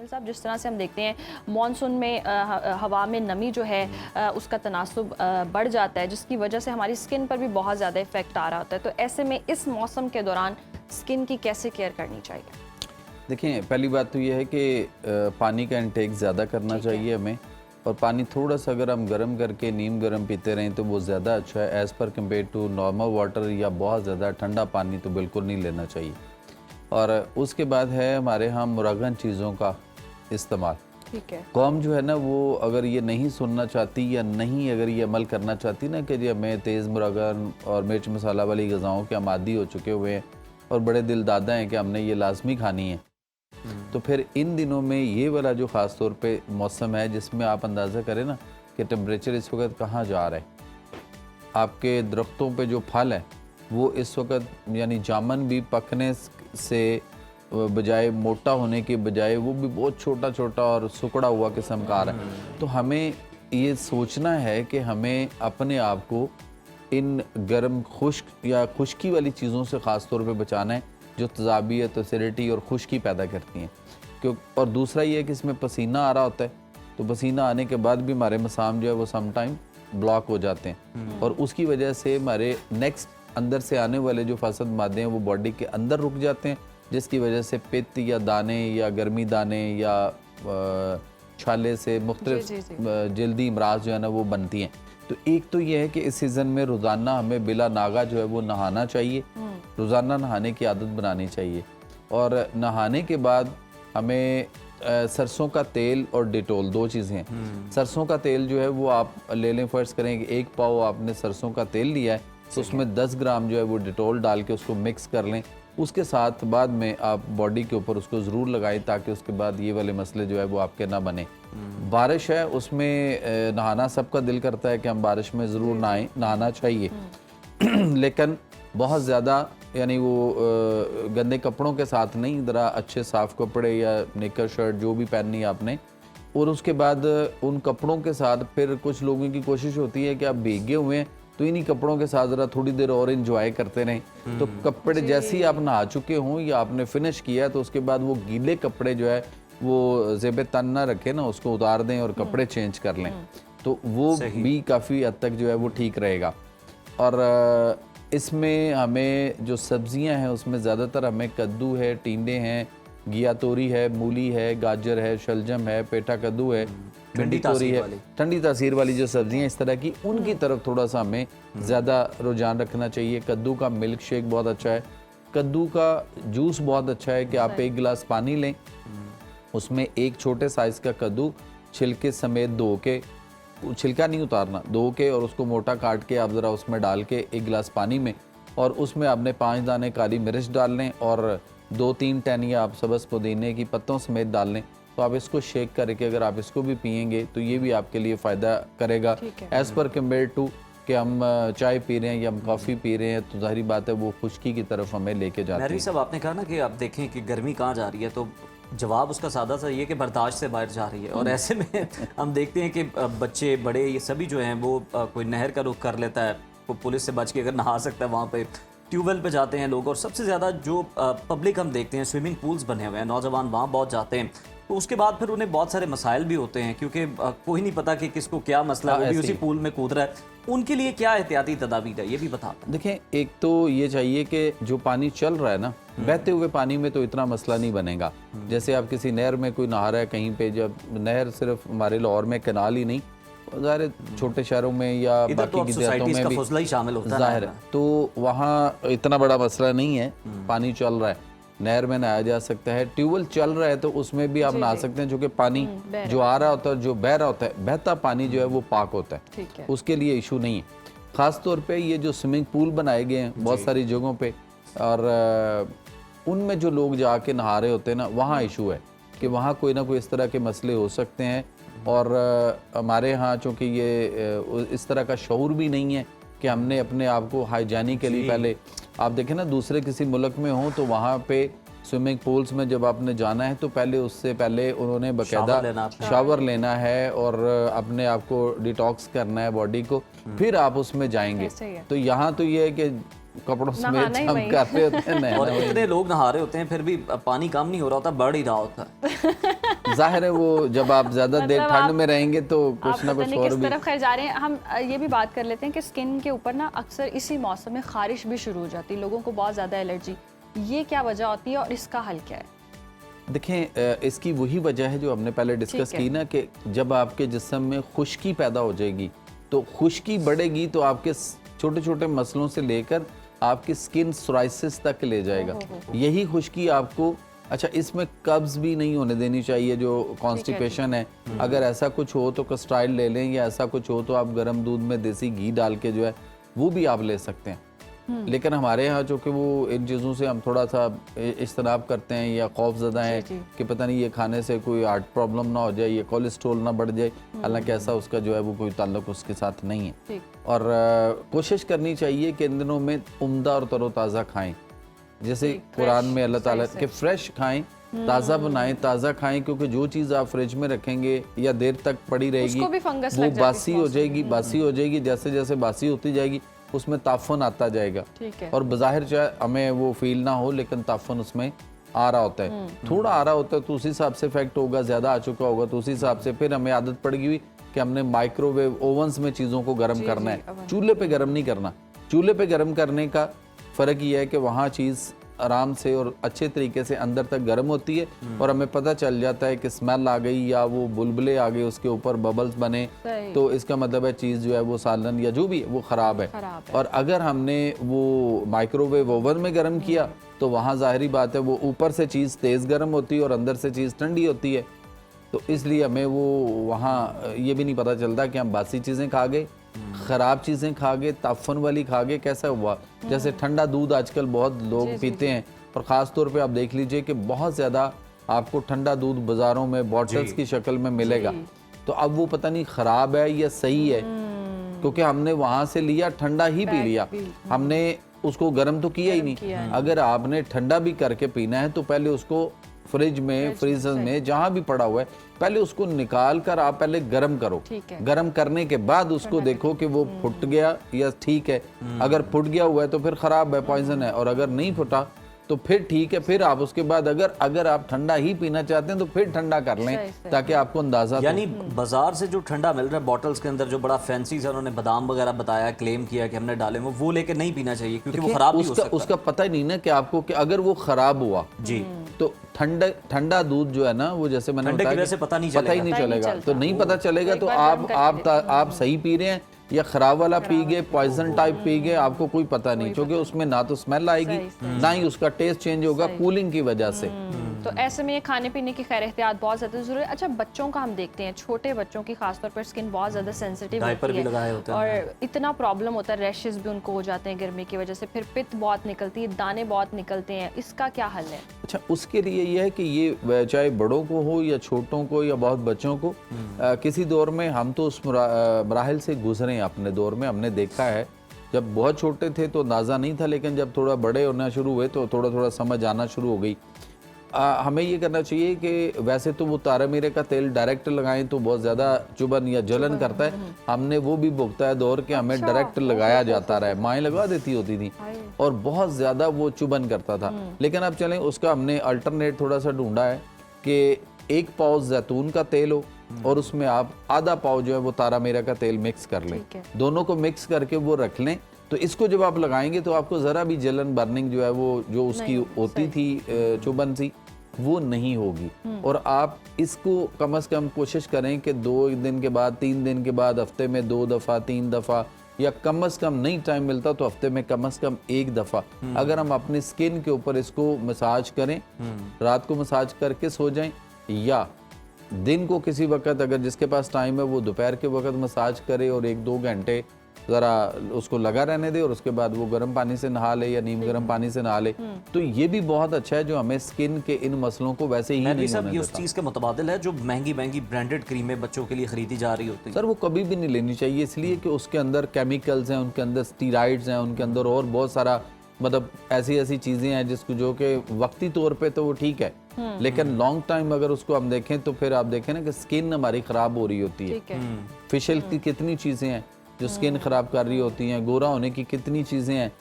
शामिल साहब, जिस तरह से हम देखते हैं मॉनसून में हवा में नमी जो है उसका तनासुब बढ़ जाता है, जिसकी वजह से हमारी स्किन पर भी बहुत ज़्यादा इफेक्ट आ रहा होता है। तो ऐसे में इस मौसम के दौरान स्किन की कैसे केयर करनी चाहिए? देखिए, पहली बात तो ये है कि पानी का इंटेक ज़्यादा करना चाहिए हमें, और पानी थोड़ा सा अगर हम गर्म करके नीम गर्म पीते रहें तो वो ज़्यादा अच्छा है as per compare to normal water, या बहुत ज़्यादा ठंडा पानी तो बिल्कुल नहीं लेना चाहिए। और उसके बाद है हमारे यहाँ मुरगन चीज़ों का इस्तेमाल। ठीक है। कौम जो है ना, वो अगर ये नहीं सुनना चाहती या नहीं अगर ये अमल करना चाहती ना कि जी हमें तेज़ मुरगन और मिर्च मसाला वाली ग़िज़ाओं के हम आदी हो चुके हुए हैं और बड़े दिल दादा हैं कि हमने ये लाजमी खानी है, तो फिर इन दिनों में ये वाला जो ख़ास तौर पे मौसम है जिसमें आप अंदाज़ा करें ना कि टेम्परेचर इस वक्त कहाँ जा रहा है। आपके दरख्तों पे जो फल है वो इस वक्त यानी जामन भी पकने से बजाय, मोटा होने के बजाय वो भी बहुत छोटा छोटा और सुकड़ा हुआ किस्म का आ रहा है। तो हमें ये सोचना है कि हमें अपने आप को इन गर्म खुश्क या खुश्की वाली चीज़ों से ख़ास तौर पे बचाना है जो तज़ाबियत, एसिडिटी और खुश्की पैदा करती हैं। क्यों? और दूसरा ये है कि इसमें पसीना आ रहा होता है, तो पसीना आने के बाद भी हमारे मसाम जो है वो सम टाइम ब्लॉक हो जाते हैं, और उसकी वजह से हमारे नेक्स्ट अंदर से आने वाले जो फासद मादे हैं वो बॉडी के अंदर रुक जाते हैं, जिसकी वजह से पित्त या दाने या गर्मी दाने या छाले से मुख्तलिफ जल्दी इमराज जो है ना वो बनती हैं। तो एक तो ये है कि इस सीज़न में रोज़ाना हमें बिला नागा जो है वो नहाना चाहिए, रोज़ाना नहाने की आदत बनानी चाहिए। और नहाने के बाद हमें सरसों का तेल और डिटोल, दो चीज़ें हैं। सरसों का तेल जो है वो आप ले लें, फ़र्ज़ करें कि 1 पाव आपने सरसों का तेल लिया है तो उसमें 10 ग्राम जो है वो डिटोल डाल के उसको मिक्स कर लें। उसके साथ बाद में आप बॉडी के ऊपर उसको ज़रूर लगाएं ताकि उसके बाद ये वाले मसले जो है वो आपके ना बने। बारिश है, उसमें नहाना सबका दिल करता है कि हम बारिश में ज़रूर नहाना चाहिए लेकिन बहुत ज़्यादा यानी वो गंदे कपड़ों के साथ नहीं, ज़रा अच्छे साफ़ कपड़े या निकर शर्ट जो भी पहननी है आपने, और उसके बाद उन कपड़ों के साथ फिर कुछ लोगों की कोशिश होती है कि आप भीगे हुए हैं तो इन्हीं कपड़ों के साथ ज़रा थोड़ी देर और इंजॉय करते रहें। तो कपड़े जैसे ही आप नहा चुके हों या आपने फिनिश किया तो उसके बाद वो गीले कपड़े जो है वो ज़ेब तन ना रखें ना, उसको उतार दें और कपड़े चेंज कर लें, तो वो भी काफ़ी हद तक जो है वो ठीक रहेगा। और इसमें हमें जो सब्जियां हैं उसमें ज़्यादातर हमें कद्दू है, टींडे हैं, घिया तोरी है, मूली है, गाजर है, शलजम है, पेठा कद्दू है, भिंडी तोरी है, ठंडी तासीर वाली जो सब्जियां इस तरह की, उनकी तरफ थोड़ा सा हमें ज़्यादा रुझान रखना चाहिए। कद्दू का मिल्क शेक बहुत अच्छा है, कद्दू का जूस बहुत अच्छा है कि आप 1 गिलास पानी लें, उसमें एक छोटे साइज़ का कद्दू छिलके समेत धो के, छिलका नहीं उतारना, धो के और उसको मोटा काट के आप ज़रा उसमें डाल के 1 गिलास पानी में, और उसमें आपने 5 दाने काली मिर्च डाल लें और 2-3 टहनियाँ आप सब्ज़ पुदीने की पत्तों समेत डाल लें। तो आप इसको शेक करके अगर आप इसको भी पियेंगे तो ये भी आपके लिए फ़ायदा करेगा एज़ पर कम्पेयर टू कि हम चाय पी रहे हैं या हम कॉफ़ी पी रहे हैं, तो ज़ाहिर बात है वो खुश्की की तरफ हमें लेके जाती है। साहब, आपने कहा ना कि आप देखें कि गर्मी कहाँ जा रही है, तो जवाब उसका सादा सा ये कि बर्दाश्त से बाहर जा रही है। और ऐसे में हम देखते हैं कि बच्चे बड़े ये सभी जो हैं वो कोई नहर का रुख कर लेता है, वो पुलिस से बच के अगर नहा सकता है वहाँ पे, ट्यूबवेल पे जाते हैं लोग, और सबसे ज़्यादा जो पब्लिक हम देखते हैं स्विमिंग पूल्स बने हुए हैं, नौजवान वहाँ बहुत जाते हैं, तो उसके बाद फिर उन्हें बहुत सारे मसाइल भी होते हैं क्योंकि कोई नहीं पता कि किसको क्या मसला है, वो भी उसी पूल में कूद रहा है। उनके लिए क्या एहतियाती तदाबीर है ये भी बता दें। देखें, एक तो ये चाहिए कि जो पानी चल रहा है ना, बहते हुए पानी में तो इतना मसला नहीं बनेगा। जैसे आप किसी नहर में कोई नहा रहा है कहीं पे, जब नहर सिर्फ हमारे लाहौर में कैनाल ही नहीं, ज़ाहिर छोटे शहरों में या बाकी की देहातों में भी शामिल होता है, ज़ाहिर है, तो वहाँ इतना बड़ा मसला नहीं है, पानी चल रहा है, नहर में नहाया जा सकता है। ट्यूबवेल चल रहा है तो उसमें भी आप नहा सकते हैं, जो कि पानी जो आ रहा होता है, जो बह रहा होता है, बहता पानी जो है वो पाक होता है, उसके लिए इशू नहीं है। ख़ास तौर पे ये जो स्विमिंग पूल बनाए गए हैं बहुत सारी जगहों पे, और उनमें जो लोग जाके नहा रहे होते हैं ना, वहाँ इशू है कि वहाँ कोई ना कोई इस तरह के मसले हो सकते हैं। और हमारे यहाँ चूँकि ये इस तरह का शऊर भी नहीं है कि हमने अपने आप को हाइजीनिक के लिए, पहले आप देखें ना दूसरे किसी मुल्क में हो तो वहाँ पे स्विमिंग पूल्स में जब आपने जाना है तो पहले उससे पहले उन्होंने बाकायदा शावर लेना है और अपने आप को डिटॉक्स करना है बॉडी को, फिर आप उसमें जाएंगे। तो यहाँ तो ये है कि कपड़ों समेत नहाना ही हम वही। कर रहे होते हैं और नहाना इतने लोग नहा रहे होते हैं फिर भी पानी कम नहीं हो रहा होता, बढ़ ही रहा होता है। वही। जाहिर है वो जब आप ज़्यादा देर मतलब ठंड आप- में रहेंगे तो आप कुछ ना पता कुछ नहीं और किस भी। तरफ खैर जा रहे हैं। हम ये भी बात कर लेते हैं कि स्किन के ऊपर ना अक्सर इसी मौसम में खारिश भी शुरू हो जाती है, लोगों को बहुत ज़्यादा एलर्जी। ये क्या वजह होती है और इसका हल क्या है? देखें, इसकी वही वजह है जो हमने पहले डिस्कस ठीक है। की ना, कि जब आपके जिस्म में खुश्की पैदा हो जाएगी तो खुश्की बढ़ेगी तो आपके छोटे छोटे मसलों से लेकर आपकी स्किन सोराइसिस तक ले जाएगा। यही खुश्की आपको, अच्छा इसमें कब्ज़ भी नहीं होने देनी चाहिए, जो कॉन्स्टिपेशन है। अगर ऐसा कुछ हो तो कस्ट्राइल ले लें, या ऐसा कुछ हो तो आप गर्म दूध में देसी घी डाल के जो है वो भी आप ले सकते हैं। लेकिन हमारे यहाँ जो कि वो इन चीज़ों से हम थोड़ा सा इज्तनाब करते हैं या खौफज़दा हैं जी, जी। कि पता नहीं ये खाने से कोई हार्ट प्रॉब्लम ना हो जाए, ये कोलेस्ट्रोल ना बढ़ जाए। हालांकि ऐसा उसका जो है वो कोई ताल्लुक उसके साथ नहीं है। ठीक। और कोशिश करनी चाहिए कि इन दिनों में उम्दा और तरोताज़ा खाएं, जैसे कुरान में अल्लाह ताला सही के फ्रेश खाएं, ताज़ा बनाएं, ताज़ा खाएं, क्योंकि जो चीज़ आप फ्रिज में रखेंगे या देर तक पड़ी रहेगी उसको भी फंगस वो लग जाती है बासी इस हो मौसम जाएगी। बासी हो जाएगी, जैसे जैसे बासी होती जाएगी उसमें ताफन आता जाएगा। ठीक है। और बज़ाहिर चाहे हमें वो फील ना हो, लेकिन ताफन उसमें आ रहा होता है। थोड़ा आ रहा होता है तो उसी हिसाब से इफेक्ट होगा, ज़्यादा आ चुका होगा तो उसी हिसाब से फिर हमें आदत पड़ गई कि हमने माइक्रोवेव ओवंस में चीज़ों को गर्म करना है, चूल्हे पे गर्म नहीं करना। चूल्हे पे गर्म करने का फ़र्क ये है कि वहाँ चीज़ आराम से और अच्छे तरीके से अंदर तक गर्म होती है और हमें पता चल जाता है कि स्मेल आ गई या वो बुलबुले आ गए, उसके ऊपर बबल्स बने, सही। तो इसका मतलब है चीज़ जो है वो सालन या जो भी है वो ख़राब है। खराब है। और अगर हमने वो माइक्रोवेव ओवन में गर्म किया तो वहाँ ज़ाहिरी बात है वो ऊपर से चीज़ तेज़ गर्म होती है और अंदर से चीज़ ठंडी होती है। तो इसलिए हमें वो वहाँ ये भी नहीं पता चलता कि हम बासी चीज़ें खा गए, ख़राब चीज़ें खा गए, ताफ़न वाली खा गए। कैसा हुआ, जैसे ठंडा दूध आजकल बहुत लोग पीते हैं, और ख़ास तौर पे आप देख लीजिए कि बहुत ज़्यादा आपको ठंडा दूध बाज़ारों में बॉटल्स की शक्ल में मिलेगा। तो अब वो पता नहीं ख़राब है या सही है, क्योंकि हमने वहाँ से लिया ठंडा ही पी लिया, हमने उसको गर्म तो किया ही नहीं। अगर आपने ठंडा भी करके पीना है तो पहले उसको फ्रिज में, फ्रीजर में, जहाँ भी पड़ा हुआ है, पहले उसको निकाल कर आप पहले गर्म करो। ठीक है। गर्म करने के बाद उसको देखो कि वो फुट गया या ठीक है। अगर फुट गया हुआ है तो फिर ख़राब है, पॉइजन है। और अगर नहीं फुटा तो फिर ठीक है, फिर आप उसके बाद अगर आप ठंडा ही पीना चाहते हैं तो फिर ठंडा कर लें, सही। ताकि आपको अंदाज़ा तो यानी बाजार से जो ठंडा मिल रहा है बॉटल्स के अंदर, जो बड़ा फैंसी सा उन्होंने बादाम वगैरह बताया, क्लेम किया कि हमने डाले, वो लेके नहीं पीना चाहिए क्योंकि वो खराब भी हो सकता है। उसका पता ही नहीं ना कि आपको कि अगर वो खराब हुआ जी, तो ठंडा दूध जो है ना, वो जैसे मैंने ठंडे की बताया वजह कि से पता नहीं ही नहीं चलेगा। चलेगा। तो नहीं पता चलेगा एक तो बार गर्म करके आप सही पी रहे हैं या खराब वाला पी गए, पॉइजन टाइप पी गए, आपको कोई पता नहीं, क्योंकि उसमें ना तो स्मेल आएगी ना ही उसका टेस्ट चेंज होगा कूलिंग की वजह से। तो ऐसे में ये खाने पीने की खैर एहतियात बहुत ज़्यादा ज़रूरी है। अच्छा, बच्चों का हम देखते हैं, छोटे बच्चों की खासतौर पर स्किन बहुत ज़्यादा सेंसिटिव डायपर होती भी लगाए है होते हैं। और इतना प्रॉब्लम होता है, रैशेस भी उनको हो जाते हैं गर्मी की वजह से, फिर पित्त बहुत निकलती है, दाने बहुत निकलते हैं। इसका क्या हल है? अच्छा, उसके लिए ये है कि ये चाहे बड़ों को हो या छोटों को या बहुत बच्चों को, किसी दौर में हम तो उस मराहिल से गुजरे हैं। अपने दौर में हमने देखा है, जब बहुत छोटे थे तो अंदाज़ा नहीं था, लेकिन जब थोड़ा बड़े होना शुरू हुए तो थोड़ा थोड़ा समझ आना शुरू हो गई। हमें ये करना चाहिए कि वैसे तो वो तारा मीरे का तेल डायरेक्ट लगाएं तो बहुत ज़्यादा चुभन या जलन करता है। हमने वो भी भुगता है दौर के, हमें डायरेक्ट लगाया जाता रहा है, माएँ लगा देती होती थी और बहुत ज़्यादा वो चुभन करता था। लेकिन अब चलें, उसका हमने अल्टरनेट थोड़ा सा ढूंढा है कि 1 पाव जैतून का तेल हो और उसमें आप आधा पाव जो है वो तारा मीरा का तेल मिक्स कर लें, दोनों को मिक्स करके वो रख लें। तो इसको जब आप लगाएंगे तो आपको ज़रा भी जलन, बर्निंग जो है वो जो उसकी होती थी चुभन सी, वो नहीं होगी। और आप इसको कम से कम कोशिश करें कि 2 दिन के बाद, 3 दिन के बाद, हफ्ते में 2 दफ़ा, 3 दफ़ा, या कम से कम नहीं टाइम मिलता तो हफ्ते में कम से कम 1 दफ़ा अगर हम अपनी स्किन के ऊपर इसको मसाज करें, रात को मसाज करके सो जाएं, या दिन को किसी वक्त अगर जिसके पास टाइम है वो दोपहर के वक्त मसाज करे और 1-2 घंटे ज़रा उसको लगा रहने दे और उसके बाद वो गर्म पानी से नहा ले या नीम गर्म पानी से नहा ले, तो ये भी बहुत अच्छा है, जो हमें स्किन के इन मसलों को वैसे ही नहीं सब होने ये उस देता। चीज़ के मुतबादिल है जो महंगी महंगी ब्रांडेड क्रीमें बच्चों के लिए खरीदी जा रही होती है। सर वो कभी भी नहीं लेनी चाहिए, इसलिए कि उसके अंदर केमिकल्स हैं, उनके अंदर स्टीराइड्स हैं, उनके अंदर और बहुत सारा मतलब ऐसी चीज़ें हैं जिसको जो कि वक्ती तौर पे तो वो ठीक है, लेकिन लॉन्ग टाइम अगर उसको हम देखें तो फिर आप देखें ना कि स्किन हमारी ख़राब हो रही होती है। फेशियल की कितनी चीज़ें हैं जो स्किन ख़राब कर रही होती हैं, गोरा होने की कितनी चीज़ें हैं,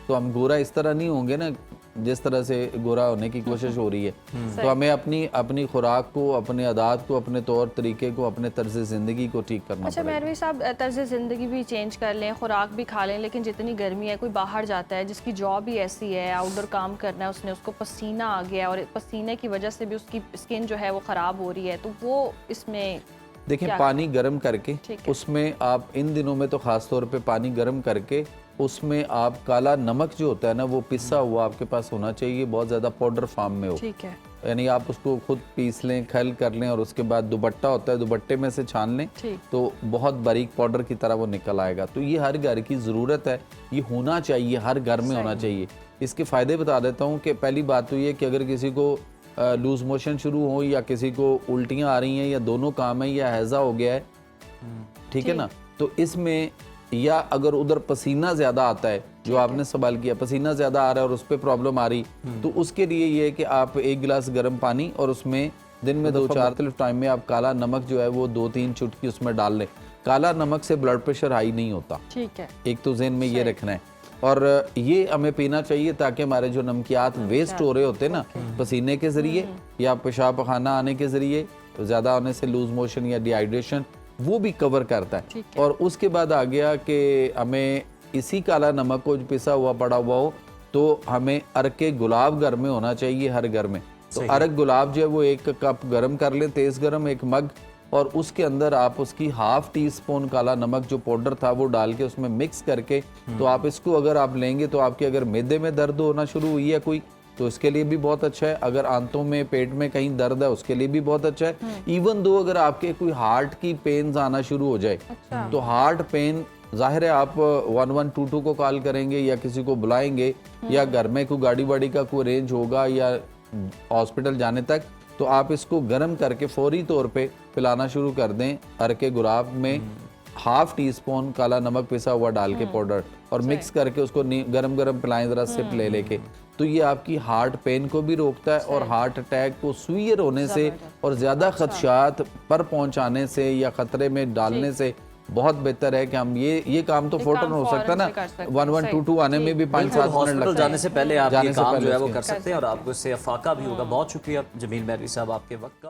तो हम गोरा इस तरह नहीं होंगे ना जिस तरह से गोरा होने की कोशिश हो रही है। तो हमें अपनी खुराक को, अपने आदात को, अपने तौर तरीके को, अपने तर्ज ज़िंदगी को ठीक करना अच्छा पड़ेगा। मेहरवी साहब, तर्ज ज़िंदगी भी चेंज कर लें, खुराक भी खा लें, लेकिन जितनी गर्मी है, कोई बाहर जाता है जिसकी जॉब ही ऐसी है, आउटडोर काम करना है उसने, उसको पसीना आ गया और पसीने की वजह से भी उसकी स्किन जो है वो ख़राब हो रही है, तो वो इसमें देखिए पानी गर्म करके ठीक है। उसमें आप इन दिनों में तो ख़ास तौर पे पानी गर्म करके उसमें आप काला नमक जो होता है ना वो पिसा हुआ आपके पास होना चाहिए, बहुत ज़्यादा पाउडर फॉर्म में हो, ठीक है, यानी आप उसको खुद पीस लें, खल कर लें और उसके बाद दुपट्टा होता है, दुपट्टे में से छान लें ठीक। तो बहुत बारीक पाउडर की तरह वो निकल आएगा। तो ये हर घर की ज़रूरत है, ये होना चाहिए, हर घर में होना चाहिए। इसके फ़ायदे बता देता हूँ कि पहली बात तो ये कि अगर किसी को लूज़ मोशन शुरू हो या किसी को उल्टियाँ आ रही हैं या दोनों काम है या हैज़ा हो गया है, ठीक है ना, तो इसमें या अगर उधर पसीना ज़्यादा आता है, जो आपने सवाल किया पसीना ज़्यादा आ रहा है और उस पर प्रॉब्लम आ रही, तो उसके लिए ये है कि आप 1 गिलास गर्म पानी और उसमें दिन में 2-4 टाइम में आप काला नमक जो है वो 2-3 चुटकी उसमें डाल लें। काला नमक से ब्लड प्रेशर हाई नहीं होता, ठीक है, एक तो ज़हन में ये रखना है। और ये हमें पीना चाहिए ताकि हमारे जो नमकियात वेस्ट हो रहे होते हैं ना पसीने के ज़रिए या पेशाब पखाना आने के ज़रिए, ज़्यादा होने से लूज़ मोशन या डिहाइड्रेशन, वो भी कवर करता है। और उसके बाद आ गया कि हमें इसी काला नमक को जो पिसा हुआ पड़ा हुआ हो तो हमें अरके गुलाब घर में होना चाहिए, हर घर में। तो अरक गुलाब जो है वो 1 कप गर्म कर लें, तेज़ गर्म, 1 मग, और उसके अंदर आप उसकी ½ टीस्पून काला नमक जो पाउडर था वो डाल के उसमें मिक्स करके, तो आप इसको अगर आप लेंगे तो आपके अगर मैदे में दर्द होना शुरू हुई है कोई तो इसके लिए भी बहुत अच्छा है, अगर आंतों में पेट में कहीं दर्द है उसके लिए भी बहुत अच्छा है। इवन दो अगर आपके कोई हार्ट की पेन्स आना शुरू हो जाए तो हार्ट पेन जाहिर है आप 1122 को कॉल करेंगे या किसी को बुलाएंगे या घर में कोई गाड़ी वाड़ी का कोई अरेंज होगा या हॉस्पिटल जाने तक, तो आप इसको गर्म करके फौरी तौर पे पिलाना शुरू कर दें। अरके गुलाब में ½ टीस्पून काला नमक पिसा हुआ डाल के पाउडर और मिक्स करके उसको गरम गरम पिलाएं ज़रा सिप ले लेके, तो ये आपकी हार्ट पेन को भी रोकता है और हार्ट अटैक को सुइर होने से और ज़्यादा खदशात पर पहुंचाने से या ख़तरे में डालने से बहुत बेहतर है कि हम ये काम तो फौरन हो सकता है ना, 1122 आने में भी 5-7 मिनट हॉस्पिटल लगता है। जाने से पहले आप ये काम जो है वो उसके। कर सकते हैं और आपको इससे अफाका भी होगा। बहुत शुक्रिया जमील मेहरवी साहब आपके वक्त का।